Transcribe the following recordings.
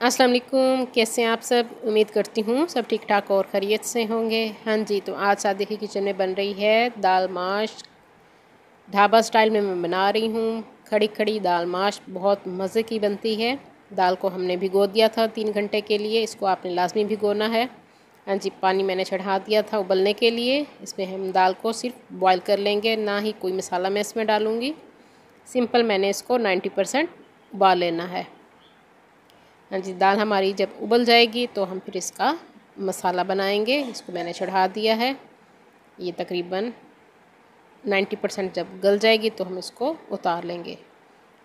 अस्सलाम वालेकुम, कैसे हैं आप सब। उम्मीद करती हूँ सब ठीक ठाक और खैरियत से होंगे। हाँ जी, तो आज सादी की किचन में बन रही है दाल माश। ढाबा स्टाइल में मैं बना रही हूँ। खड़ी खड़ी दाल माश बहुत मज़े की बनती है। दाल को हमने भिगो दिया था 3 घंटे के लिए। इसको आपने लाजमी भिगोना है। हाँ जी, पानी मैंने चढ़ा दिया था उबलने के लिए। इसमें हम दाल को सिर्फ बॉयल कर लेंगे, ना ही कोई मसाला मैं इसमें डालूँगी। सिंपल मैंने इसको 90% उबाल लेना है। हाँ जी, दाल हमारी जब उबल जाएगी तो हम फिर इसका मसाला बनाएंगे। इसको मैंने चढ़ा दिया है। ये तकरीबन 90% जब गल जाएगी तो हम इसको उतार लेंगे।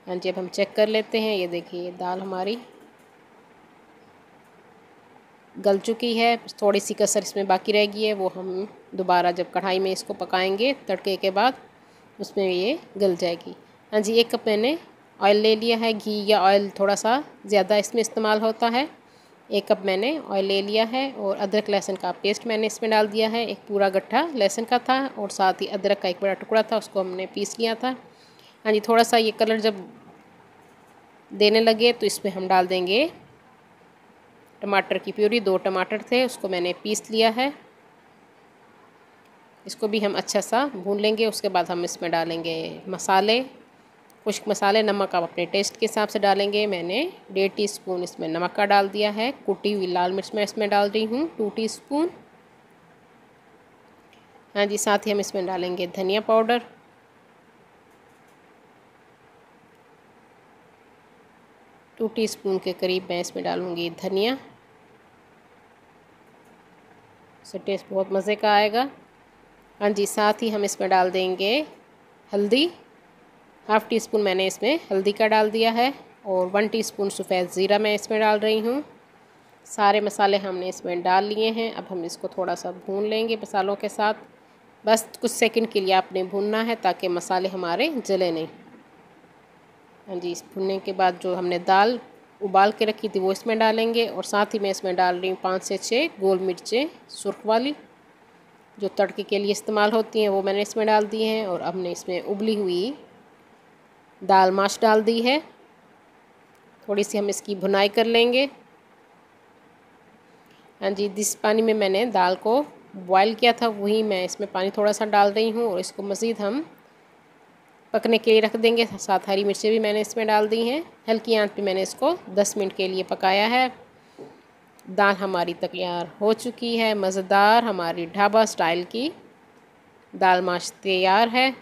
हाँ जी, अब हम चेक कर लेते हैं। ये देखिए दाल हमारी गल चुकी है। थोड़ी सी कसर इसमें बाकी रह गई है, वो हम दोबारा जब कढ़ाई में इसको पकाएंगे तड़के के बाद उसमें ये गल जाएगी। हाँ जी, 1 कप मैंने ऑयल ले लिया है। घी या ऑयल थोड़ा सा ज़्यादा इसमें इस्तेमाल होता है। 1 कप मैंने ऑयल ले लिया है और अदरक लहसुन का पेस्ट मैंने इसमें डाल दिया है। एक पूरा गट्ठा लहसुन का था और साथ ही अदरक का एक बड़ा टुकड़ा था, उसको हमने पीस लिया था। हाँ जी, थोड़ा सा ये कलर जब देने लगे तो इसमें हम डाल देंगे टमाटर की प्यूरी। 2 टमाटर थे, उसको मैंने पीस लिया है। इसको भी हम अच्छा सा भून लेंगे। उसके बाद हम इसमें डालेंगे मसाले, खुश्क मसाले। नमक आप अपने टेस्ट के हिसाब से डालेंगे। मैंने 1.5 टीस्पून इसमें नमक का डाल दिया है। कुटी हुई लाल मिर्च मैं इसमें डाल रही हूँ 2 टीस्पून। हाँ जी, साथ ही हम इसमें डालेंगे धनिया पाउडर, 2 टीस्पून के करीब मैं इसमें डालूँगी धनिया। इससे टेस्ट बहुत मज़े का आएगा। हाँ जी, साथ ही हम इसमें डाल देंगे हल्दी। 1/2 टीस्पून मैंने इसमें हल्दी का डाल दिया है और 1 टीस्पून सफ़ेद ज़ीरा मैं इसमें डाल रही हूँ। सारे मसाले हमने इसमें डाल लिए हैं। अब हम इसको थोड़ा सा भून लेंगे मसालों के साथ। बस कुछ सेकंड के लिए आपने भूनना है ताकि मसाले हमारे जले नहीं। हाँ जी, इस भुनने के बाद जो हमने दाल उबाल के रखी थी वो इसमें डालेंगे और साथ ही मैं इसमें डाल रही हूँ 5 से 6 गोल मिर्चें सुर्ख वाली, जो तड़के के लिए इस्तेमाल होती हैं, वो मैंने इसमें डाल दी हैं। और हमने इसमें उबली हुई दाल माश डाल दी है। थोड़ी सी हम इसकी भुनाई कर लेंगे। हाँ जी, जिस पानी में मैंने दाल को बॉयल किया था वही मैं इसमें पानी थोड़ा सा डाल रही हूँ और इसको मज़ीद हम पकने के लिए रख देंगे। साथ हरी मिर्चें भी मैंने इसमें डाल दी हैं। हल्की आंच पे मैंने इसको 10 मिनट के लिए पकाया है। दाल हमारी तैयार हो चुकी है। मज़ेदार हमारी ढाबा स्टाइल की दाल माश तैयार है।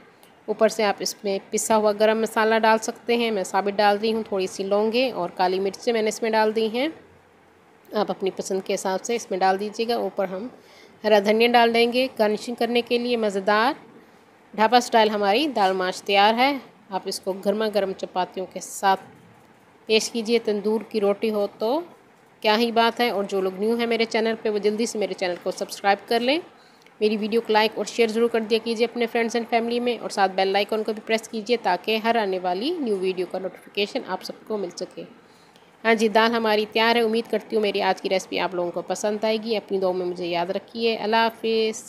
ऊपर से आप इसमें पिसा हुआ गरम मसाला डाल सकते हैं। मैं साबित डाल रही हूँ। थोड़ी सी लौंगे और काली मिर्चें मैंने इसमें डाल दी हैं। आप अपनी पसंद के हिसाब से इसमें डाल दीजिएगा। ऊपर हम हरा धनिया डाल देंगे गार्निशिंग करने के लिए। मज़ेदार ढाबा स्टाइल हमारी दाल माश तैयार है। आप इसको गर्मा गर्म चपातियों के साथ पेश कीजिए। तंदूर की रोटी हो तो क्या ही बात है। और जो लोग न्यू हैं मेरे चैनल पे वो जल्दी से मेरे चैनल को सब्सक्राइब कर लें। मेरी वीडियो को लाइक और शेयर ज़रूर कर दिया कीजिए अपने फ्रेंड्स एंड फैमिली में। और साथ बेल आइकन को भी प्रेस कीजिए ताकि हर आने वाली न्यू वीडियो का नोटिफिकेशन आप सबको मिल सके। हाँ जी, दाल हमारी तैयार है। उम्मीद करती हूँ मेरी आज की रेसिपी आप लोगों को पसंद आएगी। अपनी दुआ में मुझे याद रखिए। अल्लाह हाफिज़।